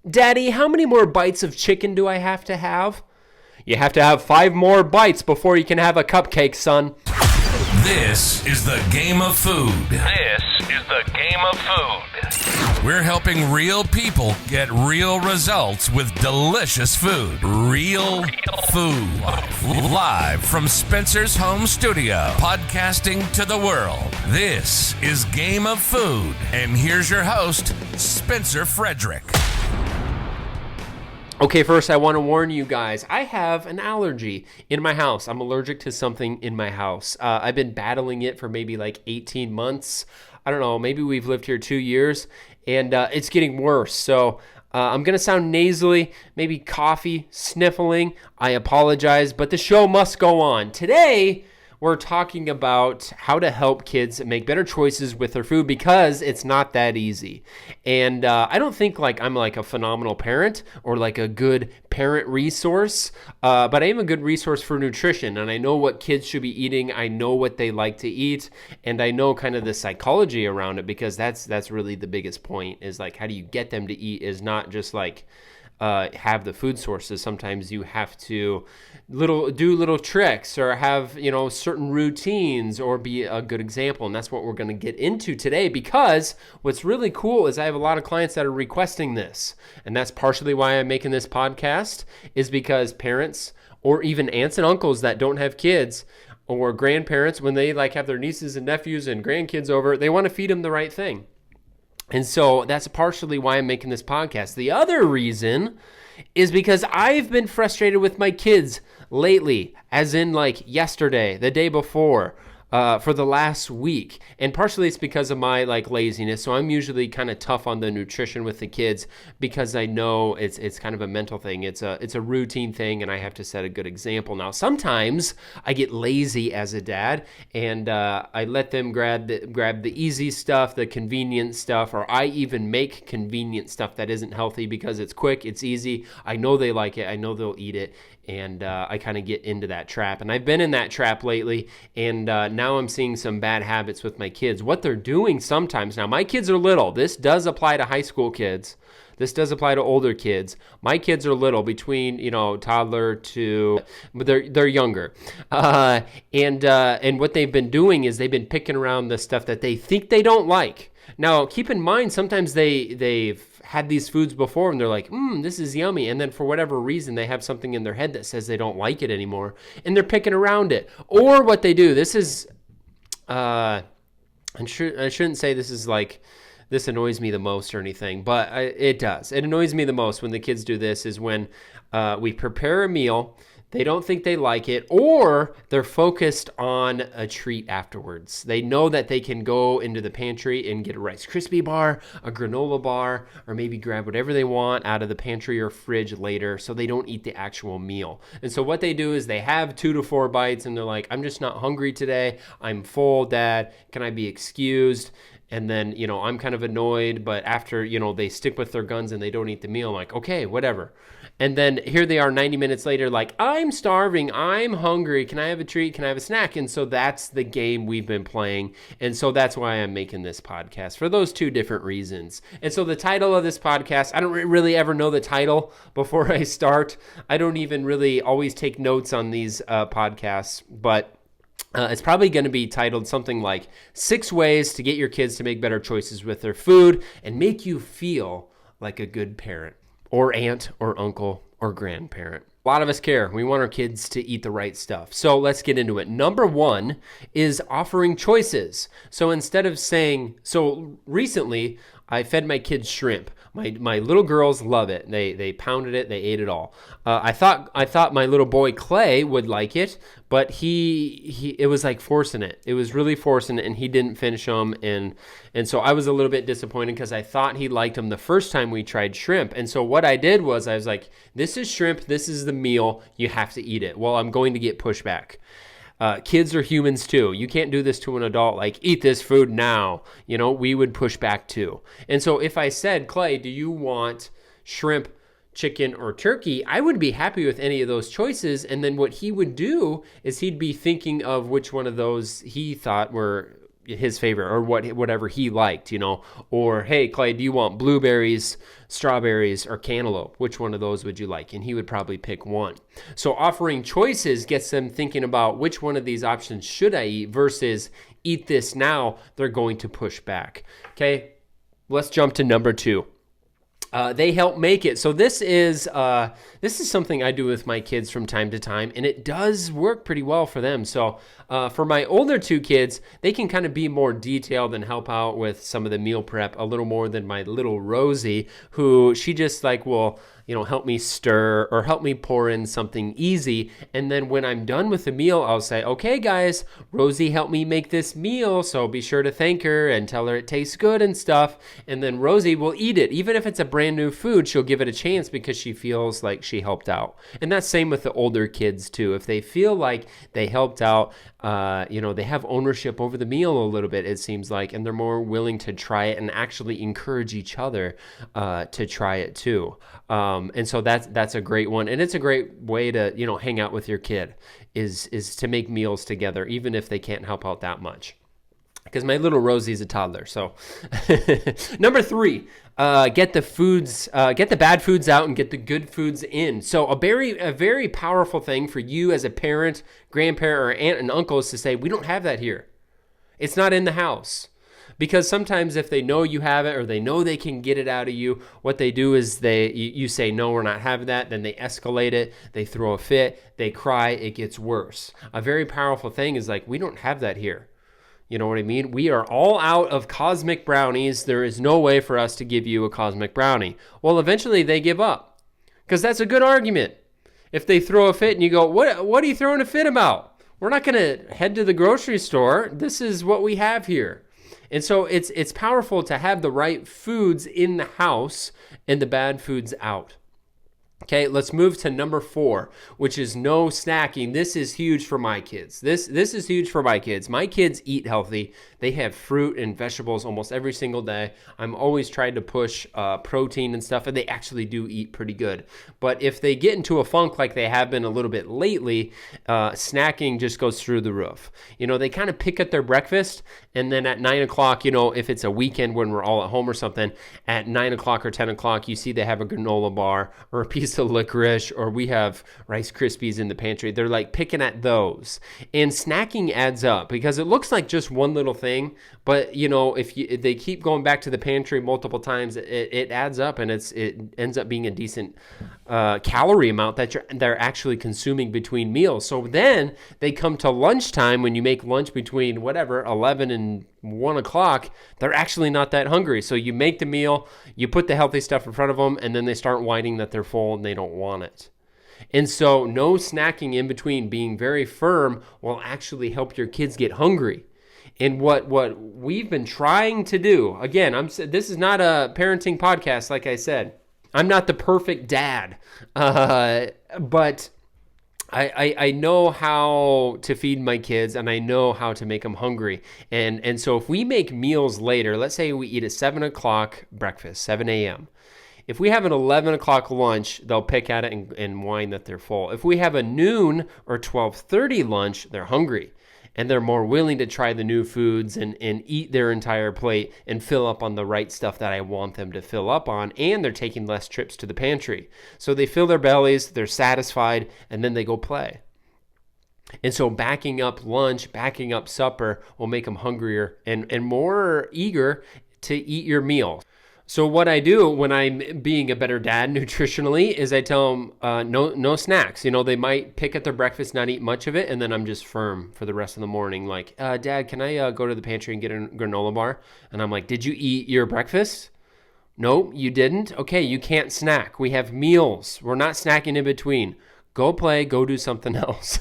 Daddy, how many more bites of chicken do I have to have? You have to have 5 more bites before you can have a cupcake, son. This is the game of food. This is the game of food. We're helping real people get real results with delicious food. Real food. Live from Spencer's home studio, podcasting to the world. This is Game of Food. And here's your host, Spencer Frederick. Okay, first I want to warn you guys, I have an allergy in my house. I'm allergic to something in my house. I've been battling it for maybe like 18 months. I don't know, maybe we've lived here 2 years, and it's getting worse. So I'm going to sound nasally, maybe coughy, sniffling. I apologize, but the show must go on. Today, we're talking about how to help kids make better choices with their food because it's not that easy. And I don't think I'm like a phenomenal parent or like a good parent resource, but I am a good resource for nutrition. And I know what kids should be eating. I know what they like to eat. And I know kind of the psychology around it because that's really the biggest point is like how do you get them to eat is not just like have the food sources. Sometimes you have to do little tricks or have, certain routines or be a good example. And that's what we're going to get into today because what's really cool is I have a lot of clients that are requesting this. And that's partially why I'm making this podcast is because parents or even aunts and uncles that don't have kids or grandparents, when they have their nieces and nephews and grandkids over, they want to feed them the right thing. And so that's partially why I'm making this podcast. The other reason is because I've been frustrated with my kids lately, as in yesterday, the day before, for the last week. And partially it's because of my laziness. So I'm usually kind of tough on the nutrition with the kids because I know it's kind of a mental thing. It's a routine thing and I have to set a good example. Now, sometimes I get lazy as a dad and I let them grab the easy stuff, the convenient stuff, or I even make convenient stuff that isn't healthy because it's quick, it's easy. I know they like it. I know they'll eat it. And I kind of get into that trap. And I've been in that trap lately, and now I'm seeing some bad habits with my kids. What they're doing sometimes, now my kids are little. This does apply to high school kids. This does apply to older kids. My kids are little, between toddler to, but they're younger. And what they've been doing is they've been picking around the stuff that they think they don't like. Now, keep in mind, sometimes they've had these foods before and they're like, this is yummy. And then for whatever reason, they have something in their head that says they don't like it anymore. And they're picking around it. Or what they do, this is, I shouldn't say this is this annoys me the most or anything, but it does. It annoys me the most when the kids do this is when we prepare a meal, they don't think they like it, or they're focused on a treat afterwards. They know that they can go into the pantry and get a Rice Krispie bar, a granola bar, or maybe grab whatever they want out of the pantry or fridge later so they don't eat the actual meal. And so what they do is they have 2 to 4 bites and they're like, I'm just not hungry today. I'm full, Dad. Can I be excused? And then, I'm kind of annoyed, but after, they stick with their guns and they don't eat the meal, I'm like, okay, whatever. And then here they are 90 minutes later, I'm starving, I'm hungry, can I have a treat, can I have a snack? And so that's the game we've been playing. And so that's why I'm making this podcast, for those 2 different reasons. And so the title of this podcast, I don't really ever know the title before I start. I don't even really always take notes on these podcasts, but it's probably going to be titled something like 6 Ways to Get Your Kids to Make Better Choices with Their Food and Make You Feel Like a Good Parent, or aunt, or uncle, or grandparent. A lot of us care. We want our kids to eat the right stuff. So let's get into it. Number 1 is offering choices. So instead of saying, recently I fed my kids shrimp. My little girls love it. They pounded it. They ate it all. I thought my little boy Clay would like it, but it was like forcing it. It was really forcing it, and he didn't finish them. And so I was a little bit disappointed because I thought he liked them the first time we tried shrimp. And so what I did was I was like, this is shrimp. This is the meal. You have to eat it. Well, I'm going to get pushback. Kids are humans too. You can't do this to an adult, eat this food now. We would push back too. And so if I said, Clay, do you want shrimp, chicken, or turkey? I would be happy with any of those choices. And then what he would do is he'd be thinking of which one of those he thought were his favorite or whatever he liked, or hey, Clay, do you want blueberries, strawberries, or cantaloupe? Which one of those would you like? And he would probably pick one. So offering choices gets them thinking about which one of these options should I eat versus eat this now. They're going to push back. Okay, let's jump to number 2. They help make it. So this is something I do with my kids from time to time, and it does work pretty well for them. So for my older 2 kids, they can kind of be more detailed and help out with some of the meal prep a little more than my little Rosie, who she just will help me stir or help me pour in something easy. And then when I'm done with the meal, I'll say, okay, guys, Rosie helped me make this meal, so be sure to thank her and tell her it tastes good and stuff. And then Rosie will eat it. Even if it's a brand new food, she'll give it a chance because she feels like she helped out. And that's same with the older kids too. If they feel like they helped out, they have ownership over the meal a little bit, it seems like, and they're more willing to try it and actually encourage each other to try it too. And so that's a great one, and it's a great way to hang out with your kid is to make meals together, even if they can't help out that much. Because my little Rosie's a toddler. So number 3, get the bad foods out and get the good foods in. So a very powerful thing for you as a parent, grandparent, or aunt and uncle is to say, we don't have that here. It's not in the house. Because sometimes if they know you have it or they know they can get it out of you, what they do is you say, no, we're not having that. Then they escalate it. They throw a fit. They cry. It gets worse. A very powerful thing is we don't have that here. You know what I mean? We are all out of cosmic brownies. There is no way for us to give you a cosmic brownie. Well, eventually they give up because that's a good argument. If they throw a fit and you go, what are you throwing a fit about? We're not going to head to the grocery store. This is what we have here. And so it's powerful to have the right foods in the house and the bad foods out. Okay, let's move to number 4, which is no snacking. This is huge for my kids. This is huge for my kids. My kids eat healthy. They have fruit and vegetables almost every single day. I'm always trying to push protein and stuff, and they actually do eat pretty good. But if they get into a funk like they have been a little bit lately, snacking just goes through the roof. They kind of pick at their breakfast, and then at 9 o'clock, if it's a weekend when we're all at home or something, at 9 o'clock or 10 o'clock, you see they have a granola bar or a piece of licorice, or we have Rice Krispies in the pantry. They're picking at those, and snacking adds up because it looks like just one little thing, but if they keep going back to the pantry multiple times, it adds up, and it ends up being a decent calorie amount that they're actually consuming between meals. So then they come to lunchtime, when you make lunch between 11 and 1 o'clock, they're actually not that hungry. So you make the meal, you put the healthy stuff in front of them, and then they start whining that they're full and they don't want it. And so no snacking in between, being very firm, will actually help your kids get hungry. And what we've been trying to do, again, this is not a parenting podcast, like I said. I'm not the perfect dad, but I know how to feed my kids, and I know how to make them hungry. And so if we make meals later, let's say we eat a 7 o'clock breakfast, 7 a.m. If we have an 11 o'clock lunch, they'll pick at it and whine that they're full. If we have a noon or 12:30 lunch, they're hungry. And they're more willing to try the new foods and eat their entire plate and fill up on the right stuff that I want them to fill up on. And they're taking less trips to the pantry. So they fill their bellies, they're satisfied, and then they go play. And so backing up lunch, backing up supper will make them hungrier and more eager to eat your meal. So what I do when I'm being a better dad nutritionally is I tell them no snacks. They might pick at their breakfast, not eat much of it, and then I'm just firm for the rest of the morning. Like, Dad, can I go to the pantry and get a granola bar? And I'm like, did you eat your breakfast? Nope, you didn't? Okay, you can't snack. We have meals. We're not snacking in between. Go play, go do something else.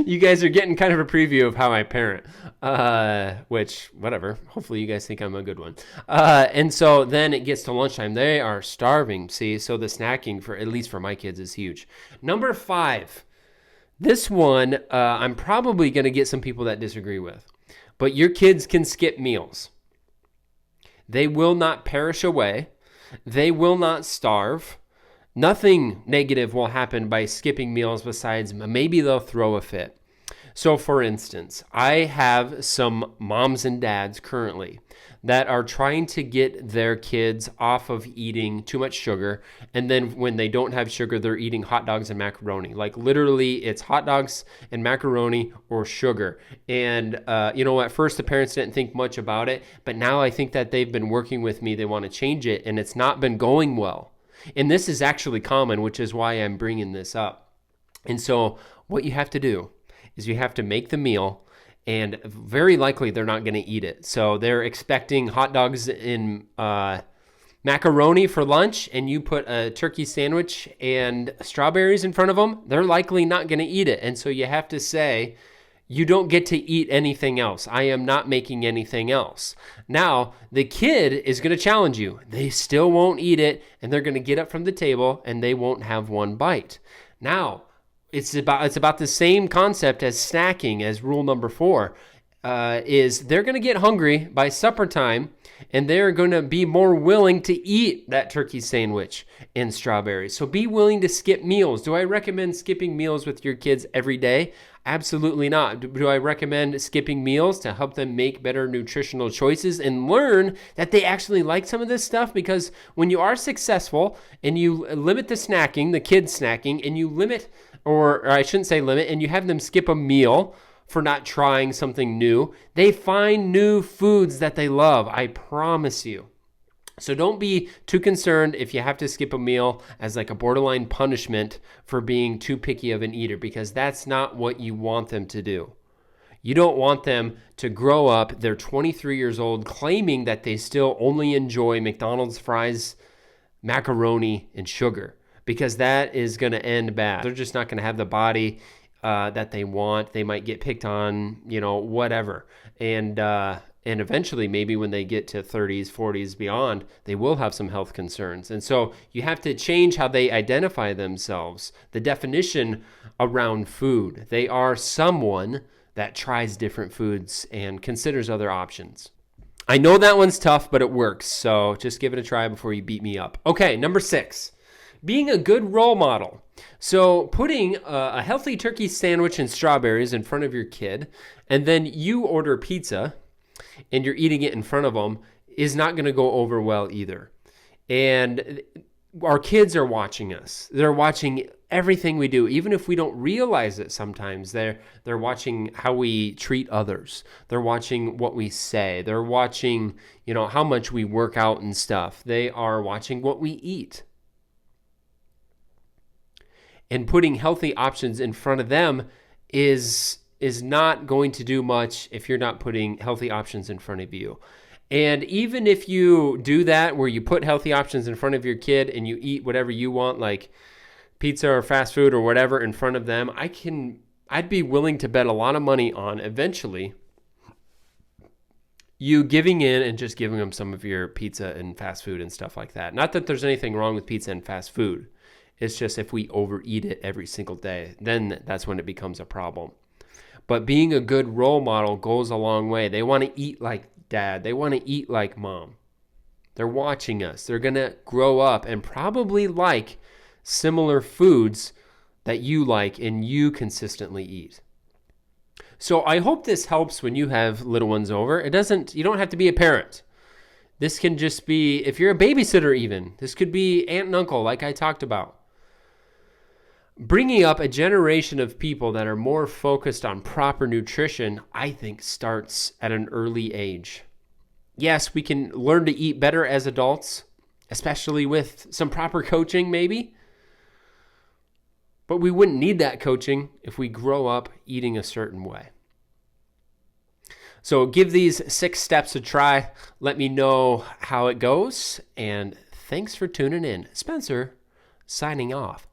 You guys are getting kind of a preview of how I parent, which, whatever. Hopefully you guys think I'm a good one. And so then it gets to lunchtime. They are starving, see? So the snacking, at least for my kids, is huge. Number 5. This one, I'm probably going to get some people that disagree with. But your kids can skip meals. They will not perish away. They will not starve. Nothing negative will happen by skipping meals besides maybe they'll throw a fit. So, for instance, I have some moms and dads currently that are trying to get their kids off of eating too much sugar. And then when they don't have sugar, they're eating hot dogs and macaroni. Like literally, it's hot dogs and macaroni or sugar. And, at first the parents didn't think much about it. But now I think that they've been working with me. They want to change it, and it's not been going well. And this is actually common, which is why I'm bringing this up. And so what you have to do is you have to make the meal, and very likely they're not going to eat it. So they're expecting hot dogs and macaroni for lunch, and you put a turkey sandwich and strawberries in front of them. They're likely not going to eat it. And so you have to say, you don't get to eat anything else. I am not making anything else. Now, the kid is going to challenge you. They still won't eat it, and they're going to get up from the table, and they won't have one bite. Now, it's about the same concept as snacking, as rule number 4, is they're going to get hungry by supper time, and they're going to be more willing to eat that turkey sandwich and strawberries. So be willing to skip meals. Do I recommend skipping meals with your kids every day? Absolutely not. Do I recommend skipping meals to help them make better nutritional choices and learn that they actually like some of this stuff? Because when you are successful and you limit the snacking, the kids snacking, and you limit, or I shouldn't say limit, and you have them skip a meal for not trying something new, they find new foods that they love. I promise you. So don't be too concerned if you have to skip a meal as like a borderline punishment for being too picky of an eater, because that's not what you want them to do. You don't want them to grow up, they're 23 years old, claiming that they still only enjoy McDonald's fries, macaroni, and sugar, because that is going to end bad. They're just not going to have the body that they want. They might get picked on, whatever. And eventually, maybe when they get to 30s, 40s, beyond, they will have some health concerns. And so you have to change how they identify themselves, the definition around food. They are someone that tries different foods and considers other options. I know that one's tough, but it works. So just give it a try before you beat me up. Okay, number 6, being a good role model. So putting a healthy turkey sandwich and strawberries in front of your kid, and then you order pizza, and you're eating it in front of them, is not going to go over well either. And our kids are watching us. They're watching everything we do, even if we don't realize it sometimes. They're watching how we treat others. They're watching what we say. They're watching, how much we work out and stuff. They are watching what we eat. And putting healthy options in front of them is not going to do much if you're not putting healthy options in front of you. And even if you do that, where you put healthy options in front of your kid and you eat whatever you want, like pizza or fast food or whatever in front of them, I'd be willing to bet a lot of money on eventually you giving in and just giving them some of your pizza and fast food and stuff like that. Not that there's anything wrong with pizza and fast food. It's just if we overeat it every single day, then that's when it becomes a problem. But being a good role model goes a long way. They want to eat like dad. They want to eat like mom. They're watching us. They're going to grow up and probably like similar foods that you like and you consistently eat. So I hope this helps when you have little ones over. You don't have to be a parent. This can just be, if you're a babysitter even, this could be aunt and uncle like I talked about. Bringing up a generation of people that are more focused on proper nutrition, I think, starts at an early age. Yes, we can learn to eat better as adults, especially with some proper coaching maybe. But we wouldn't need that coaching if we grow up eating a certain way. So give these 6 steps a try. Let me know how it goes. And thanks for tuning in. Spencer, signing off.